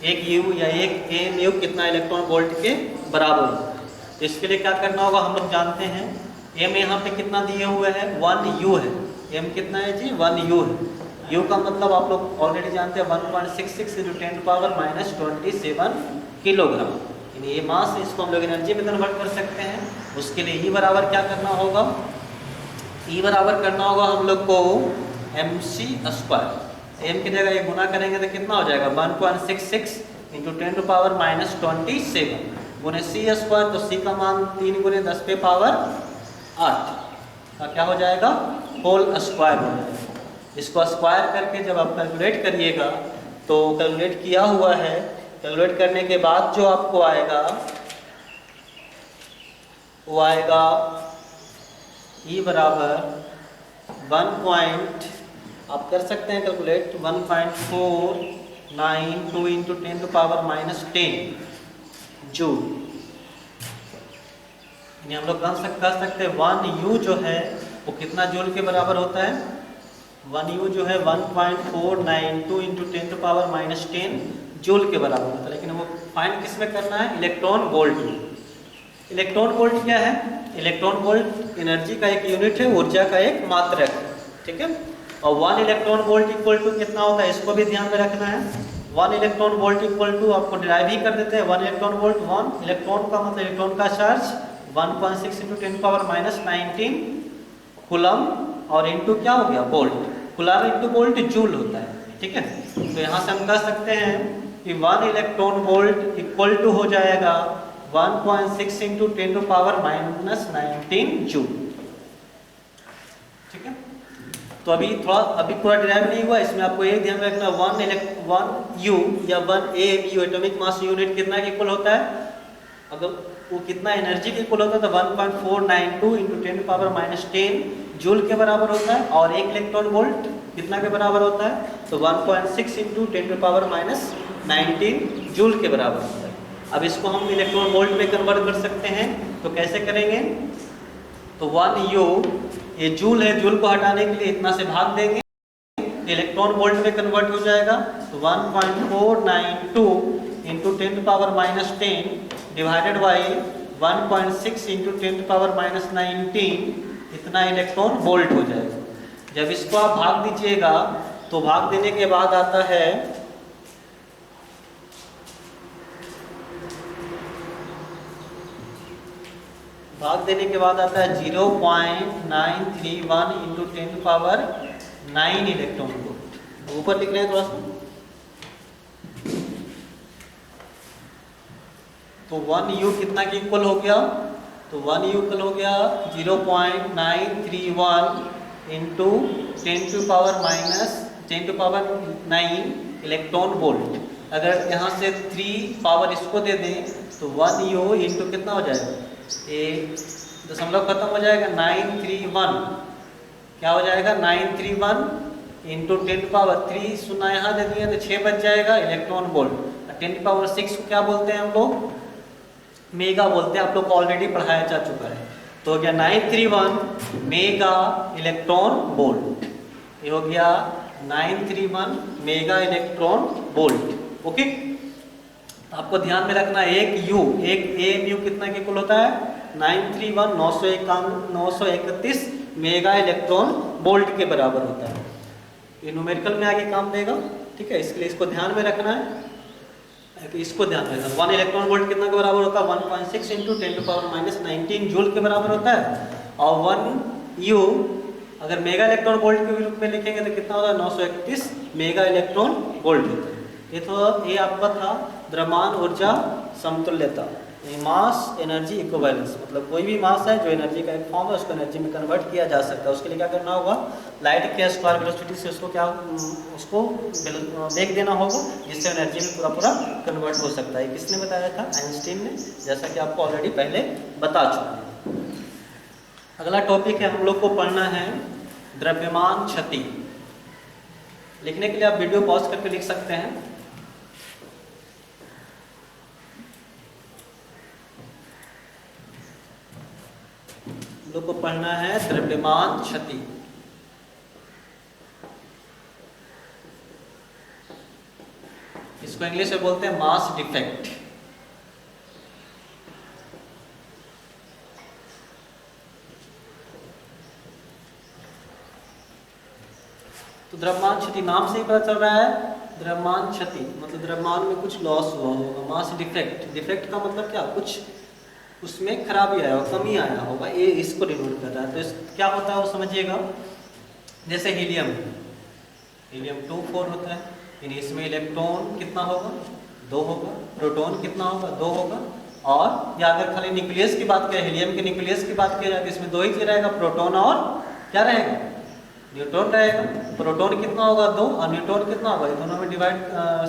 एक U या एक AMU कितना इलेक्ट्रॉन वोल्ट के बराबर होता है। इसके लिए क्या करना होगा, हम लोग जानते हैं m यहाँ पे कितना दिए हुए हैं, 1U है। m कितना है जी, 1U है। U का मतलब आप लोग ऑलरेडी जानते हैं 1.66 × 10⁻27 किलोग्राम। यानी ये मास, इसको हम लोग एनर्जी में कन्वर्ट कर सकते हैं। उसके लिए E बराबर क्या करना होगा, E बराबर करना होगा हम लोग को mc²। m की जगह ये गुना करेंगे तो कितना हो जाएगा, 1.66 × 10⁻27 गुने c²। तो c का मान 3 × 10⁻8 का क्या हो जाएगा, होल स्क्वायर हो जाएगा। इसको स्क्वायर करके जब आप कैलकुलेट करिएगा तो कैलकुलेट किया हुआ है, कैलकुलेट करने के बाद जो आपको आएगा वो आएगा E बराबर 1. आप कर सकते हैं कैलकुलेट, 1.492 × 10⁻10 जूल। यानी हम लोग कह सकते हैं 1U जो है वो कितना जूल के बराबर होता है, 1U जो है 1.492 × 10⁻10 जूल के बराबर होता है। लेकिन वो फाइंड किस में करना है, इलेक्ट्रॉन वोल्ट में। इलेक्ट्रॉन वोल्ट क्या है, इलेक्ट्रॉन वोल्ट एनर्जी का एक यूनिट है, ऊर्जा का एक मात्रक है, ठीक है। और 1 इलेक्ट्रॉन वोल्ट इक्वल टू कितना होता है, इसको भी ध्यान में रखना है। 1 इलेक्ट्रॉन वोल्ट इक्वल टू, आपको डिराइव ही कर देते हैं, 1 इलेक्ट्रॉन वोल्ट, 1 इलेक्ट्रॉन का मतलब इलेक्ट्रॉन का चार्ज 1.6 × 10⁻19 कूलम, और इनटू क्या हो गया, volt. Coulomb into volt joule होता है, ठीक है। तो यहाँ से हम कह सकते हैं कि 1 इलेक्ट्रॉन वोल्ट इक्वल टू हो जाएगा 1.6 × 10⁻19 जूल, ठीक है। तो अभी पूरा डिराइव नहीं हुआ, इसमें आपको एक ध्यान रखना, 1U या 1 AMU एटॉमिक मास यूनिट कितना के इक्वल होता है। अगर वो कितना एनर्जी के इक्वल होता है, तो 1.492 इंटू 10⁻⁻10 जूल के बराबर होता है। और एक इलेक्ट्रॉन वोल्ट कितना के बराबर होता है, तो 1.6 इंटू 10⁻⁻19 जूल के बराबर होता है। अब इसको हम इलेक्ट्रॉन वोल्ट में कन्वर्ट कर सकते हैं, तो कैसे करेंगे, तो 1U ये जूल है, जूल को हटाने के लिए इतना से भाग देंगे, इलेक्ट्रॉन वोल्ट में कन्वर्ट हो जाएगा। तो 1.492 इंटू 10⁻⁻10 डिवाइडेड बाई 1.6 इंटू 10⁻⁻19 इतना इलेक्ट्रॉन वोल्ट हो जाएगा। जब इसको आप भाग दीजिएगा तो भाग देने के बाद आता है भाग देने के बाद आता है 0.931 इंटू 10⁻9 इलेक्ट्रॉन वोल्ट। ऊपर लिख रहे हैं थोड़ा सा, तो 1U कितना के इक्वल हो गया, तो 1U इक्वल हो गया 0.931 इंटू 10⁻9 इलेक्ट्रॉन वोल्ट। अगर यहाँ से 3 पावर इसको दे दें तो 1U इंटू कितना हो जाएगा, एक दशमलव खत्म हो जाएगा, 931 क्या हो जाएगा, 931 इंटू 10⁻3 शून्य यहाँ दे दिए तो 6 बच जाएगा इलेक्ट्रॉन वोल्ट। 10⁻6 को क्या बोलते हैं हम लोग, मेगा बोलते हैं, आप लोग को ऑलरेडी पढ़ाया जा चुका है। तो हो गया 931 मेगा इलेक्ट्रॉन वोल्ट, ये हो गया 931 मेगा इलेक्ट्रॉन वोल्ट। ओके, आपको ध्यान में रखना एक AMU कितना के इक्वल होता है, 931 मेगा इलेक्ट्रॉन वोल्ट के बराबर होता है। ये न्यूमेरिकल में आगे काम देगा, ठीक है, इसके लिए इसको ध्यान में रखना है, इसको ध्यान में रखना। 1 इलेक्ट्रॉन वोल्ट कितना के बराबर होता है, 1.6 इंटू 10⁻⁻19 जूल के बराबर होता है। और 1U अगर मेगा इलेक्ट्रॉन वोल्ट के रूप में लिखेंगे तो कितना होता है, 931 मेगा इलेक्ट्रॉन वोल्ट होता है। ये आपका था द्रव्यमान ऊर्जा समतुल्यता, मास एनर्जी इक्विवेलेंस, मतलब कोई भी मास है जो एनर्जी का एक फॉर्म है उसको एनर्जी में कन्वर्ट किया जा सकता है। उसके लिए क्या करना होगा, लाइट के स्क्वायर वेलोसिटी से उसको बेग देना होगा, जिससे एनर्जी में पूरा कन्वर्ट हो सकता है। किसने बताया था, आइंस्टीन ने, जैसा कि आपको ऑलरेडी पहले बता चुके हैं। अगला टॉपिक है, हम लोग को पढ़ना है द्रव्यमान क्षति। लिखने के लिए आप वीडियो पॉज करके लिख सकते हैं। लोग को पढ़ना है द्रव्यमान क्षति। इसको इंग्लिश में बोलते हैं मास डिफेक्ट। तो द्रव्यमान क्षति नाम से ही पता चल रहा है, द्रव्यमान क्षति मतलब द्रव्यमान में कुछ लॉस हुआ होगा। मास डिफेक्ट, डिफेक्ट का मतलब क्या, कुछ उसमें खराबी आया होगा, कमी आया होगा, ये इसको डिनोट कर रहा है। तो क्या होता है वो समझिएगा। जैसे हीलियम 2-4 होता है, यानी इसमें इलेक्ट्रॉन कितना होगा, 2 होगा, प्रोटॉन कितना होगा, 2 होगा। और या अगर खाली न्यूक्लियस की बात करें, हीलियम के न्यूक्लियस की बात किया जाए तो इसमें 2 ही चीज रहेगा, प्रोटॉन और क्या रहेगा, न्यूट्रॉन रहेगा। प्रोटॉन कितना होगा, 2, और न्यूट्रॉन कितना होगा, ये दोनों में डिवाइड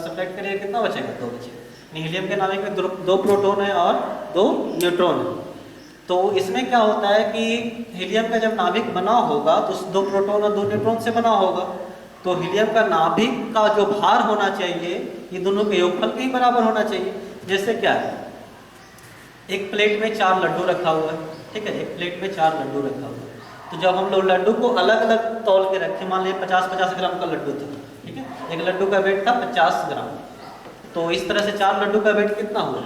सब्ट्रैक्ट करिए कितना बचेगा, 2 बचेगा। हीलियम के नाभिक में 2 प्रोटॉन है और 2 न्यूट्रॉन है। तो इसमें क्या होता है कि हीलियम का जब नाभिक बना होगा तो 2 प्रोटॉन और 2 न्यूट्रॉन से बना होगा। तो हीलियम का नाभिक का जो भार होना चाहिए ये दोनों के योगफल के ही बराबर होना चाहिए। जैसे क्या है, एक प्लेट में 4 लड्डू रखा हुआ है, ठीक है, एक प्लेट में 4 लड्डू रखा हुआ है। तो जब हम लोग लड्डू को अलग अलग तौल के रखें, मान लीजिए 50-50 ग्राम का लड्डू था, ठीक है, एक लड्डू का वेट था 50 ग्राम, तो इस तरह से 4 लड्डू का वेट कितना हुआ,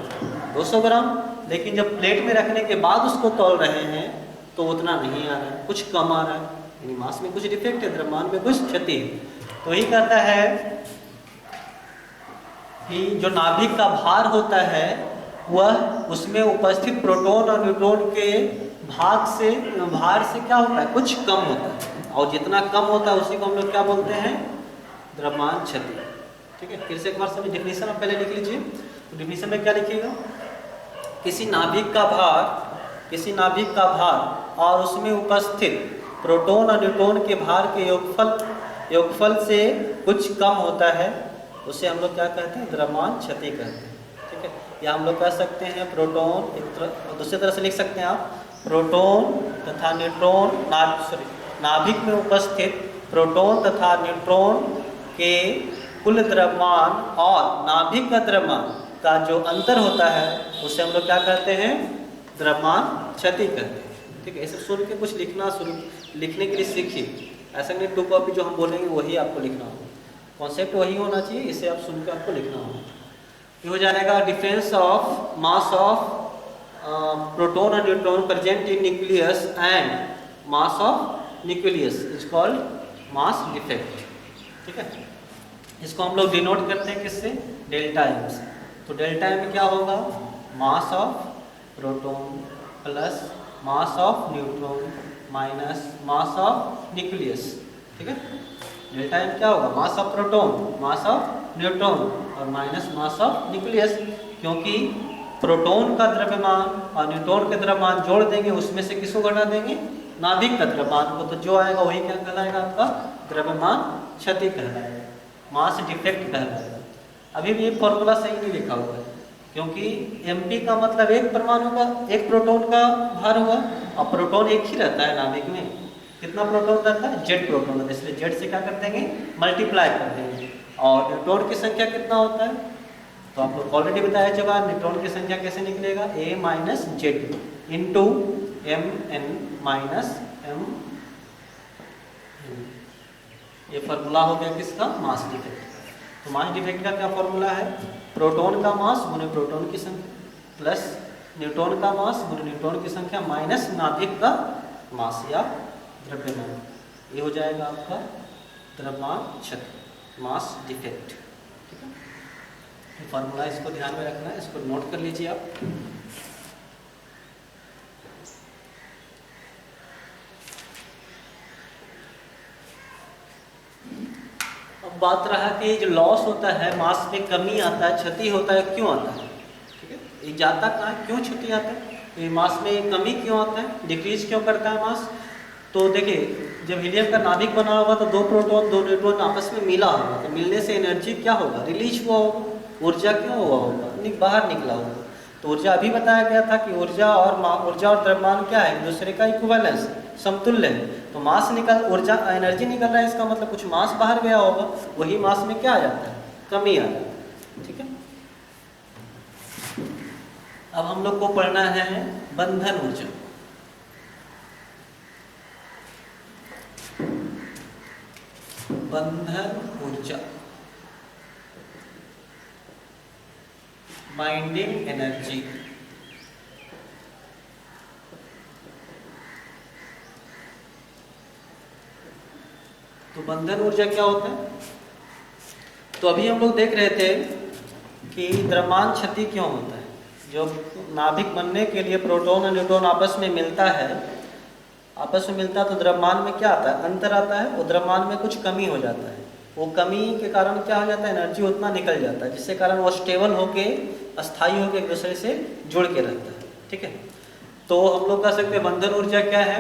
200 ग्राम। लेकिन जब प्लेट में रखने के बाद उसको तौल रहे हैं तो उतना नहीं आ रहा है, कुछ कम आ रहा है, यानी मास में कुछ डिफेक्ट है, द्रव्यमान में कुछ क्षति है। तो यही कहता है कि जो नाभिक का भार होता है वह उसमें उपस्थित प्रोटॉन और न्यूट्रॉन के भार से क्या होता है, कुछ कम होता है। और जितना कम होता है उसी को हम लोग क्या बोलते हैं, द्रव्यमान क्षति। ठीक है, फिर से एक बार सभी डिफिनीशन आप पहले लिख लीजिए। तो डिफिनीशन में क्या लिखिएगा, किसी नाभिक का भार और उसमें उपस्थित प्रोटॉन और न्यूट्रॉन के भार के योगफल से कुछ कम होता है, उसे हम लोग क्या कहते हैं, द्रव्यमान क्षति कहते हैं। ठीक ठीक है। या हम लोग कह सकते हैं प्रोटॉन, दूसरी तरह से लिख सकते हैं आप प्रोटॉन तथा न्यूट्रॉन नाभिक में उपस्थित प्रोटॉन तथा न्यूट्रॉन के कुल द्रव्यमान और नाभिक का द्रव्यमान का जो अंतर होता है उसे हम लोग क्या कहते हैं, द्रव्यमान क्षति कहते हैं। ठीक है, इसे सुन के कुछ लिखने के लिए सीखिए। ऐसा नहीं 2 कॉपी जो हम बोलेंगे वही आपको लिखना होगा, कॉन्सेप्ट वही होना चाहिए, इसे आप सुन के आपको लिखना होगा। ये हो जाएगा difference of mass of proton और neutron present in nucleus and mass of nucleus is called mass defect. ठीक है, इसको हम लोग डिनोट करते हैं किससे, डेल्टा एम से। तो डेल्टा एम क्या होगा, मास of proton plus mass of neutron minus mass of nucleus. ठीक है, डेल्टा एम क्या होगा, मास of proton mass of neutron और माइनस मास ऑफ न्यूक्लियस, क्योंकि प्रोटॉन का द्रव्यमान और न्यूट्रॉन का द्रव्यमान जोड़ देंगे, उसमें से किसको घटा देंगे, नाभिक का द्रव्यमान को, तो जो आएगा वही क्या कहलाएगा, आपका द्रव्यमान क्षति कहलाएगा, मास डिफेक्ट कहलाएगा। अभी भी ये फॉर्मूला सही नहीं लिखा हुआ है, क्योंकि mp का मतलब एक परमाणु का, एक प्रोटॉन का भार हुआ, और प्रोटॉन एक ही रहता है नाभिक में। कितना प्रोटॉन रहता है, जेड प्रोटॉन रहता है, इसलिए जेड से क्या कर देंगे, मल्टीप्लाई कर देंगे। और न्यूट्रॉन की संख्या कितना होता है, तो आप लोग ऑलरेडी बताया जब न्यूट्रॉन की संख्या कैसे निकलेगा, a minus Z into M N minus M. ये फॉर्मूला हो गया किसका, मास डिफेक्ट। तो मास डिफेक्ट का क्या फॉर्मूला है, प्रोटॉन का मास गुने प्रोटॉन की संख्या प्लस न्यूट्रॉन का मास गुने न्यूट्रॉन की संख्या माइनस नाभिक का मास या द्रव्यमान। ये हो जाएगा आपका द्रव्यमान क्षति, मास डिफेक्ट। ठीक है, ये फॉर्मूला इसको ध्यान में रखना है, इसको नोट कर लीजिए आप। अब बात रहा कि जो लॉस होता है, मास में कमी आता है, क्षति होता है, क्यों आता है। ठीक है, ये जाता कहाँ है, क्यों क्षति आता है, ये मास में कमी क्यों आता है, डिक्रीज क्यों करता है मास। तो देखिए, जब हीलियम का नाभिक बना होगा तो 2 प्रोटॉन 2 न्यूट्रॉन आपस में मिला होगा, तो मिलने से एनर्जी क्या होगा, रिलीज हुआ होगा, ऊर्जा क्यों हुआ होगा, बाहर निकला होगा। तो ऊर्जा अभी बताया गया था कि ऊर्जा और द्रव्यमान क्या है, एक दूसरे का इक्विवेलेंस, समतुल्य है। तो मास निकल, ऊर्जा एनर्जी निकल रहा है, इसका मतलब कुछ मास बाहर गया होगा, वही मास में क्या आ जाता है, कमी आ जाता है। ठीक है, अब हम लोग को पढ़ना है बंधन ऊर्जा। बंधन ऊर्जा, बाइंडिंग एनर्जी। तो बंधन ऊर्जा क्या होता है, तो अभी हम लोग देख रहे थे कि द्रव्यमान क्षति क्यों होता है। जो नाभिक बनने के लिए प्रोटॉन और न्यूट्रॉन आपस में मिलता है, तो द्रव्यमान में क्या आता है, अंतर आता है, और द्रव्यमान में कुछ कमी हो जाता है। वो कमी के कारण क्या हो जाता है, एनर्जी उतना निकल जाता है, जिसके कारण वो स्टेबल होके, अस्थायी होके एक दूसरे से जुड़ के रहता है। ठीक है, तो हम लोग कह सकते हैं बंधन ऊर्जा क्या है,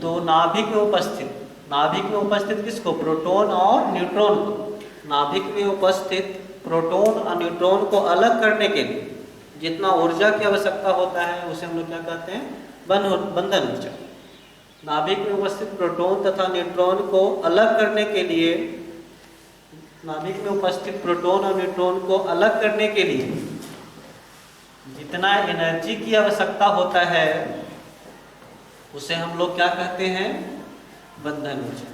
तो नाभिक में उपस्थित किसको, प्रोटॉन और न्यूट्रॉन को, नाभिक में उपस्थित प्रोटॉन और न्यूट्रॉन को अलग करने के लिए जितना ऊर्जा की आवश्यकता होता है, उसे हम लोग क्या कहते हैं, बंधन ऊर्जा। नाभिक में उपस्थित प्रोटॉन तथा न्यूट्रॉन को अलग करने के लिए, नाभिक में उपस्थित प्रोटॉन और न्यूट्रॉन को अलग करने के लिए जितना एनर्जी की आवश्यकता होता है, उसे हम लोग क्या कहते हैं, बंधन ऊर्जा।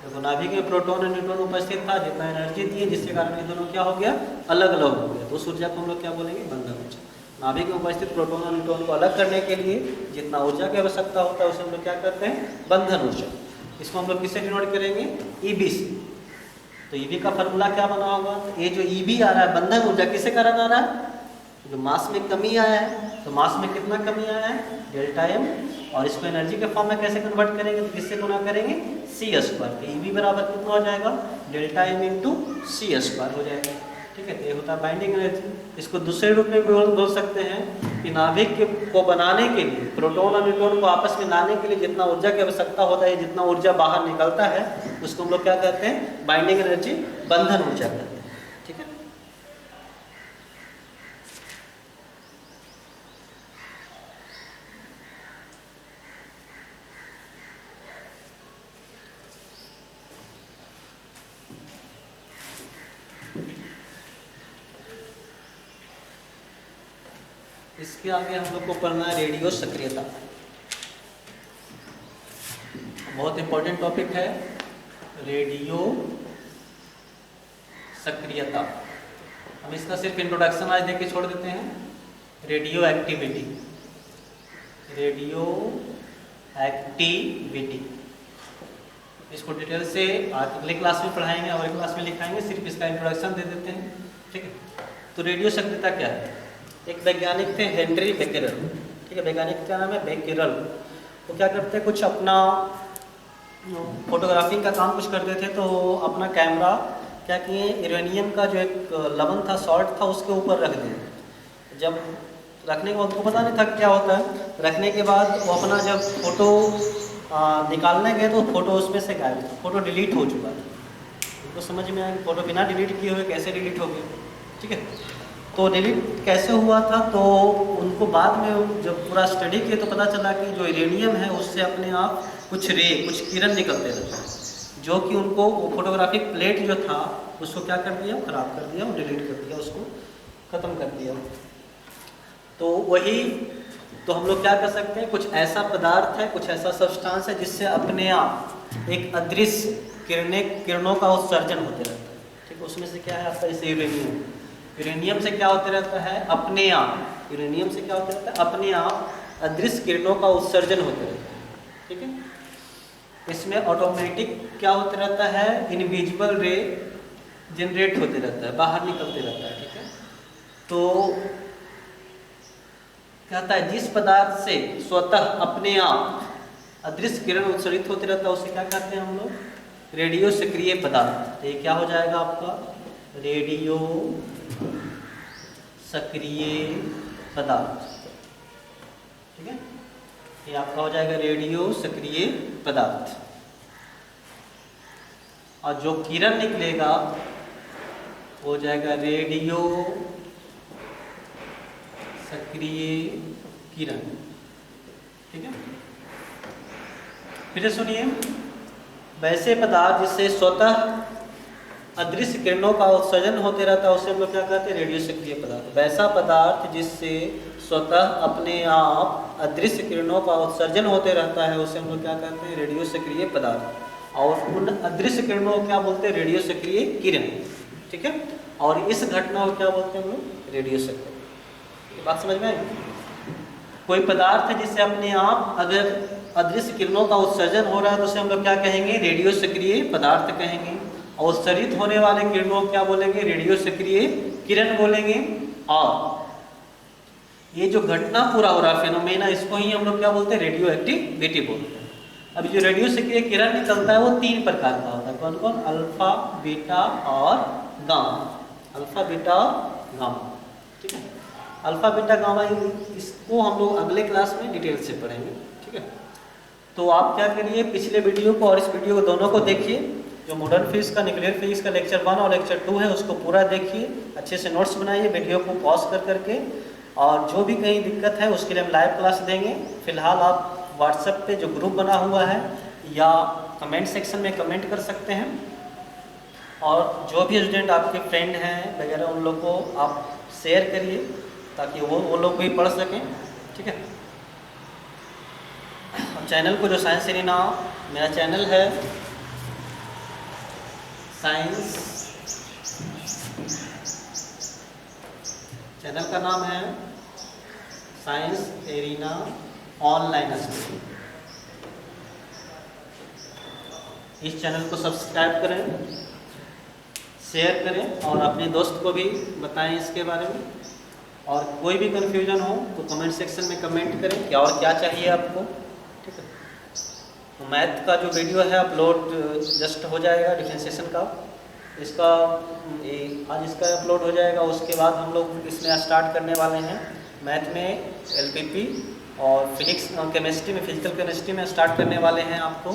देखो, नाभिक में प्रोटॉन और न्यूट्रॉन उपस्थित था, जितना एनर्जी दिए, जिसके कारण ये दोनों क्या हो गया, अलग अलग हो गया, तो उस ऊर्जा को हम लोग क्या बोलेंगे, बंधन ऊर्जा। नाभिक में उपस्थित प्रोटॉन और न्यूट्रॉन को अलग करने के लिए जितना ऊर्जा की आवश्यकता होता है, उसे हम लोग क्या करते हैं, बंधन ऊर्जा। इसको हम लोग किससे डिनोट करेंगे, ईबी से। तो ईबी का फॉर्मूला क्या बना होगा, ये जो ईबी आ रहा है, बंधन ऊर्जा किसके कारण आ रहा है, जो मास में कमी आया है, तो मास में कितना कमी आया है, डेल्टा एम, और इसको एनर्जी के फॉर्म में कैसे कन्वर्ट करेंगे, तो किससे गुना करेंगे, सी स्क्वायर। तो ईबी बराबर कितना हो जाएगा, डेल्टा एम इंटू सी स्क्वायर हो जाएगा। ठीक है, तो ये होता है बाइंडिंग एनर्जी। इसको दूसरे रूप में बोल सकते हैं कि नाभिक को बनाने के लिए, प्रोटॉन और न्यूट्रॉन को आपस में लाने के लिए जितना ऊर्जा की आवश्यकता होता है, जितना ऊर्जा बाहर निकलता है, उसको हम लोग क्या कहते हैं, बाइंडिंग एनर्जी, बंधन ऊर्जा कहते हैं। ठीक है, इसके आगे हम लोग को पढ़ना है रेडियो सक्रियता। बहुत इंपॉर्टेंट टॉपिक है रेडियो सक्रियता। हम इसका सिर्फ इंट्रोडक्शन आज देख के छोड़ देते हैं। रेडियो एक्टिविटी, रेडियो एक्टिविटी इसको डिटेल से अगले क्लास में पढ़ाएंगे, अगले क्लास में लिखाएंगे, सिर्फ इसका इंट्रोडक्शन दे देते हैं, ठीक है। तो रेडियो सक्रियता क्या है? एक वैज्ञानिक थे हेनरी बेकेरल, ठीक है। वैज्ञानिक का नाम है बेकेरल। वो क्या करते हैं, कुछ अपना फोटोग्राफी का काम कुछ करते थे, तो अपना कैमरा क्या किए, यूरेनियम का जो एक लवण था, सॉल्ट था, उसके ऊपर रख दिए। जब रखने के बाद उनको पता नहीं था क्या होता है, रखने के बाद वो अपना जब फोटो निकालने गए तो फोटो उसमें से गायब था, फोटो डिलीट हो चुका था। उनको समझ में आया फोटो बिना डिलीट किए हुए कैसे डिलीट हो गई, ठीक है। तो डिलीट कैसे हुआ था, तो उनको बाद में जब पूरा स्टडी किए तो पता चला कि जो यूरेनियम है उससे अपने आप कुछ किरण निकलते रहते हैं, जो कि उनको वो फोटोग्राफिक प्लेट जो था उसको क्या कर दिया, खराब कर दिया, डिलीट कर दिया, उसको ख़त्म कर दिया। तो वही तो हम लोग क्या कर सकते हैं, कुछ ऐसा पदार्थ है, कुछ ऐसा सब्सटेंस है जिससे अपने आप एक अदृश्य किरणों का उत्सर्जन होते रहता है, ठीक। उसमें से क्या है आपका, जैसे यूरेनियम से क्या होते रहता है, अपने आप यूरेनियम से क्या होते रहता है, अपने आप अदृश्य किरणों का उत्सर्जन होते रहता है, ठीक है। इसमें ऑटोमेटिक क्या होते रहता है, इनविजिबल रे जनरेट होते रहता है, बाहर निकलते रहता है, ठीक है। तो कहता है जिस पदार्थ से स्वतः अपने आप अदृश्य किरण उत्सर्जित होते रहता है उसे क्या कहते हैं हम लोग, रेडियो सक्रिय पदार्थ। तो ये क्या हो जाएगा आपका, रेडियो सक्रिय पदार्थ, ठीक है। ये आपका हो जाएगा रेडियो सक्रिय पदार्थ। और जो किरण निकलेगा वो हो जाएगा रेडियो सक्रिय किरण, ठीक है। फिर सुनिए, वैसे पदार्थ जिससे स्वतः अदृश्य किरणों का उत्सर्जन होते रहता है उसे हम लोग क्या कहते हैं, रेडियो सक्रिय पदार्थ। वैसा पदार्थ जिससे स्वतः अपने आप अदृश्य किरणों का उत्सर्जन होते रहता है उसे हम लोग क्या कहते हैं, रेडियो सक्रिय पदार्थ। और उन अदृश्य किरणों को क्या बोलते हैं, रेडियो सक्रिय किरण, ठीक है। और इस घटना को क्या बोलते हैं हम लोग, रेडियो सक्रिय। बात समझ में आई? कोई पदार्थ है जिससे अपने आप अगर अदृश्य किरणों का उत्सर्जन हो रहा है तो उसे हम लोग क्या कहेंगे, रेडियो सक्रिय पदार्थ कहेंगे। और उत्सर्जित होने वाले किरणों क्या बोलेंगे, रेडियो सक्रिय किरण बोलेंगे। और ये जो घटना पूरा हो रहा है, फेनोमेना, इसको ही हम लोग क्या बोलते हैं, रेडियो एक्टिविटी बोलते हैं। अभी जो रेडियो सक्रिय किरण निकलता है वो 3 प्रकार का होता है। कौन कौन, अल्फा, बीटा और गामा। अल्फा, बीटा, गामा, ठीक है। अल्फा, बीटा, गामा, इसको हम लोग अगले क्लास में डिटेल से पढ़ेंगे, ठीक है। तो आप क्या करिए, पिछले वीडियो को और इस वीडियो को दोनों को देखिए। जो मॉडर्न फिजिक्स का, न्यूक्लियर फिजिक्स का लेक्चर 1 और लेक्चर 2 है उसको पूरा देखिए, अच्छे से नोट्स बनाइए, वीडियो को पॉज कर करके। और जो भी कहीं दिक्कत है उसके लिए हम लाइव क्लास देंगे। फिलहाल आप व्हाट्सएप पे जो ग्रुप बना हुआ है या कमेंट सेक्शन में कमेंट कर सकते हैं। और जो भी स्टूडेंट आपके फ्रेंड हैं वगैरह उन लोग को आप शेयर करिए ताकि वो लोग भी पढ़ सकें, ठीक है। चैनल को, जो साइंस एरिना मेरा चैनल है, साइंस, चैनल का नाम है साइंस एरिना ऑनलाइन स्टडी। इस चैनल को सब्सक्राइब करें, शेयर करें और अपने दोस्त को भी बताएं इसके बारे में। और कोई भी कन्फ्यूजन हो तो कमेंट सेक्शन में कमेंट करें कि और क्या चाहिए आपको, ठीक है। तो मैथ का जो वीडियो है अपलोड जस्ट हो जाएगा, डिफरेंशिएशन का, इसका आज इसका अपलोड हो जाएगा। उसके बाद हम लोग इसमें स्टार्ट करने वाले हैं मैथ में एलपीपी और फिजिक्स केमिस्ट्री में, फिजिकल केमिस्ट्री में स्टार्ट करने वाले हैं। आपको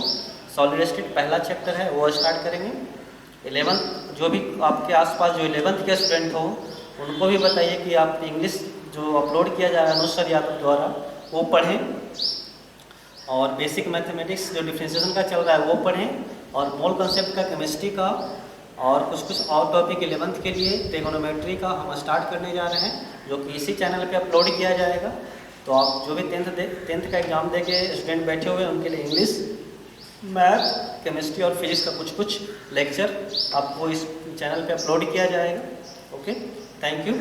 सॉलिड स्टेट पहला चैप्टर है वो स्टार्ट करेंगे। 11th जो भी आपके आसपास जो 11th के स्टूडेंट हो उनको भी बताइए कि आप इंग्लिश जो अपलोड किया जाएगा अनुज सर यादव द्वारा वो पढ़ें। और बेसिक मैथमेटिक्स जो डिफरेंशिएशन का चल रहा है वो पढ़ें। और मोल कंसेप्ट का, केमिस्ट्री का और कुछ और टॉपिक 11th के लिए ट्रिगोनोमेट्री का हम स्टार्ट करने जा रहे हैं। जो कि इसी चैनल पे अपलोड किया जाएगा। तो आप जो भी टेंथ का एग्ज़ाम दे के स्टूडेंट बैठे हुए हैं उनके लिए इंग्लिश, मैथ, केमिस्ट्री और फिजिक्स का कुछ लेक्चर आपको इस चैनल पे अपलोड किया जाएगा। Okay, thank you.